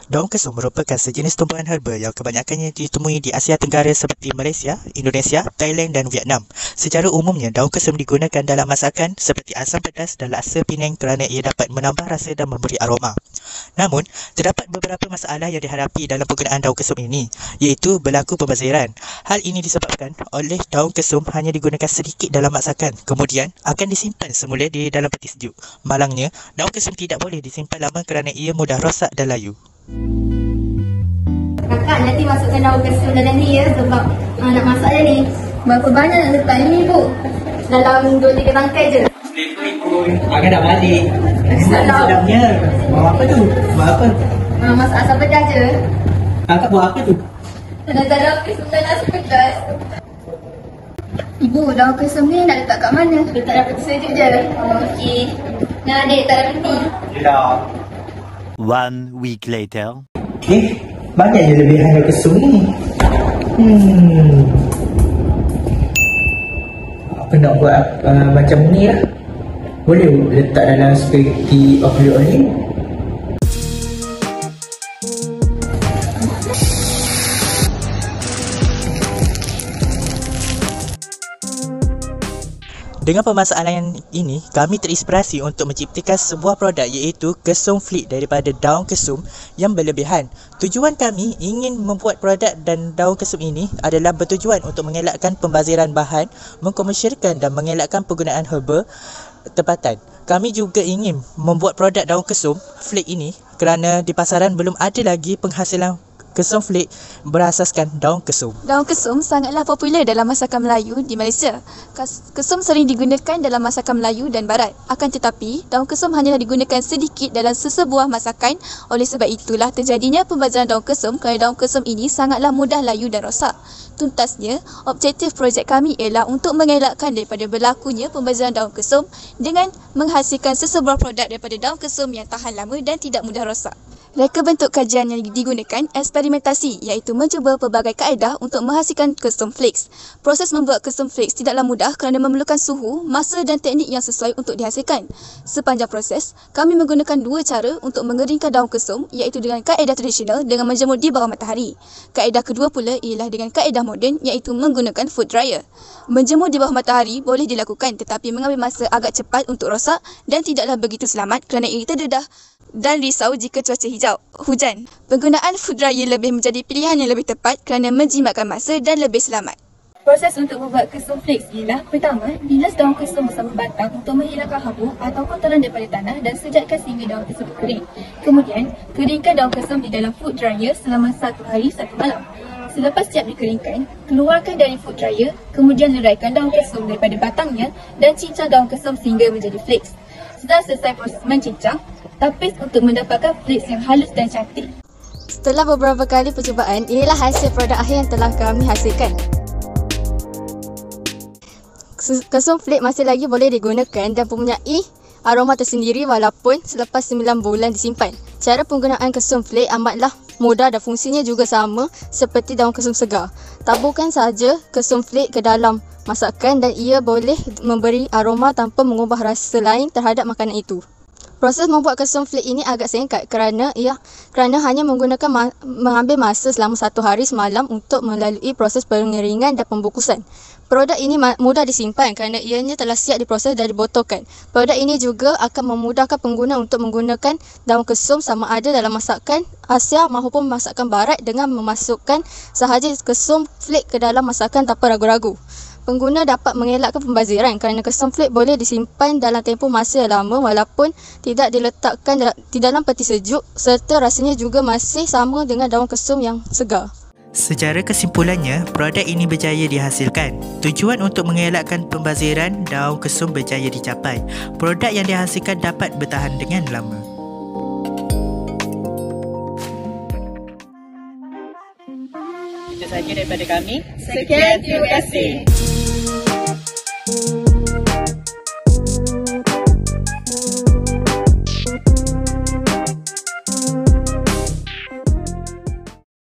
Daun kesum merupakan sejenis tumbuhan herba yang kebanyakannya ditemui di Asia Tenggara seperti Malaysia, Indonesia, Thailand dan Vietnam. Secara umumnya, daun kesum digunakan dalam masakan seperti asam pedas dan laksa Penang kerana ia dapat menambah rasa dan memberi aroma. Namun, terdapat beberapa masalah yang dihadapi dalam penggunaan daun kesum ini, iaitu berlaku pembaziran. Hal ini disebabkan oleh daun kesum hanya digunakan sedikit dalam masakan, kemudian akan disimpan semula di dalam peti sejuk. Malangnya, daun kesum tidak boleh disimpan lama kerana ia mudah rosak dan layu. Kakak nanti masukkan daun kesum dalam ni ya, sebab nak masak je ni. Berapa banyak nak letak ni bu? Dalam 2-3 tangkai je. Agak dah balik. Sedapnya. Bawa apa tu? Buat apa? Masak asam pedas je. Kakak buat apa tu? Nak daun kesum dan asam pedas. Ibu, daun kesum ni nak letak kat mana? Letak dalam peti sejuk je. Okey. Nak adik letak dalam peti? Dah. 1 week later. Banyaknya lebihan daun kesum ni. Apa nak buat macam ni lah. Boleh letak dalam spaghetti olive oil ni. Dengan permasalahan ini, kami terinspirasi untuk menciptakan sebuah produk iaitu Kesum Flick daripada daun kesum yang berlebihan. Tujuan kami ingin membuat produk dan daun kesum ini adalah bertujuan untuk mengelakkan pembaziran bahan, mengkomersialkan dan mengelakkan penggunaan herba tempatan. Kami juga ingin membuat produk daun kesum Flick ini kerana di pasaran belum ada lagi penghasilan Kesum Flick berasaskan daun kesum. Daun kesum sangatlah popular dalam masakan Melayu di Malaysia. Kesum sering digunakan dalam masakan Melayu dan Barat. Akan tetapi, daun kesum hanyalah digunakan sedikit dalam sesebuah masakan. Oleh sebab itulah terjadinya pembaziran daun kesum kerana daun kesum ini sangatlah mudah layu dan rosak. Tuntasnya, objektif projek kami ialah untuk mengelakkan daripada berlakunya pembaziran daun kesum dengan menghasilkan sesebuah produk daripada daun kesum yang tahan lama dan tidak mudah rosak. Reka bentuk kajian yang digunakan eksperimentasi iaitu mencuba pelbagai kaedah untuk menghasilkan kesum flakes. Proses membuat kesum flakes tidaklah mudah kerana memerlukan suhu, masa dan teknik yang sesuai untuk dihasilkan. Sepanjang proses, kami menggunakan 2 cara untuk mengeringkan daun kesum iaitu dengan kaedah tradisional dengan menjemur di bawah matahari. Kaedah kedua pula ialah dengan kaedah moden iaitu menggunakan food dryer. Menjemur di bawah matahari boleh dilakukan tetapi mengambil masa agak cepat untuk rosak dan tidaklah begitu selamat kerana ia terdedah dan risau jika cuaca hujan. Penggunaan food dryer lebih menjadi pilihan yang lebih tepat kerana menjimatkan masa dan lebih selamat. Proses untuk membuat kesum flakes ialah pertama, bilas daun kesum bersama batang untuk menghilangkan habuk atau kotoran daripada tanah dan sejatkan sehingga daun tersebut kering. Kemudian, keringkan daun kesum di dalam food dryer selama 1 hari 1 malam. Selepas siap dikeringkan, keluarkan dari food dryer, kemudian leraikan daun kesum daripada batangnya dan cincang daun kesum sehingga menjadi flakes. Setelah selesai proses mencincang, tapis untuk mendapatkan flakes yang halus dan cantik. Setelah beberapa kali percubaan, inilah hasil produk akhir yang telah kami hasilkan. Kesum flake masih lagi boleh digunakan dan mempunyai aroma tersendiri walaupun selepas 9 bulan disimpan. Cara penggunaan kesum flake amatlah mudah dan fungsinya juga sama seperti daun kesum segar. Taburkan saja kesum flake ke dalam masakan dan ia boleh memberi aroma tanpa mengubah rasa lain terhadap makanan itu. Proses membuat kesum flake ini agak singkat kerana hanya mengambil masa selama 1 hari semalam untuk melalui proses pengeringan dan pembungkusan. Produk ini mudah disimpan kerana ianya telah siap diproses dan dibotolkan. Produk ini juga akan memudahkan pengguna untuk menggunakan daun kesum sama ada dalam masakan Asia maupun masakan Barat dengan memasukkan sahaja kesum flake ke dalam masakan tanpa ragu-ragu. Pengguna dapat mengelakkan pembaziran kerana kesum flake boleh disimpan dalam tempoh masa yang lama walaupun tidak diletakkan di dalam peti sejuk serta rasanya juga masih sama dengan daun kesum yang segar. Secara kesimpulannya, produk ini berjaya dihasilkan. Tujuan untuk mengelakkan pembaziran daun kesum berjaya dicapai. Produk yang dihasilkan dapat bertahan dengan lama. Itu sahaja daripada kami. Sekian, terima kasih.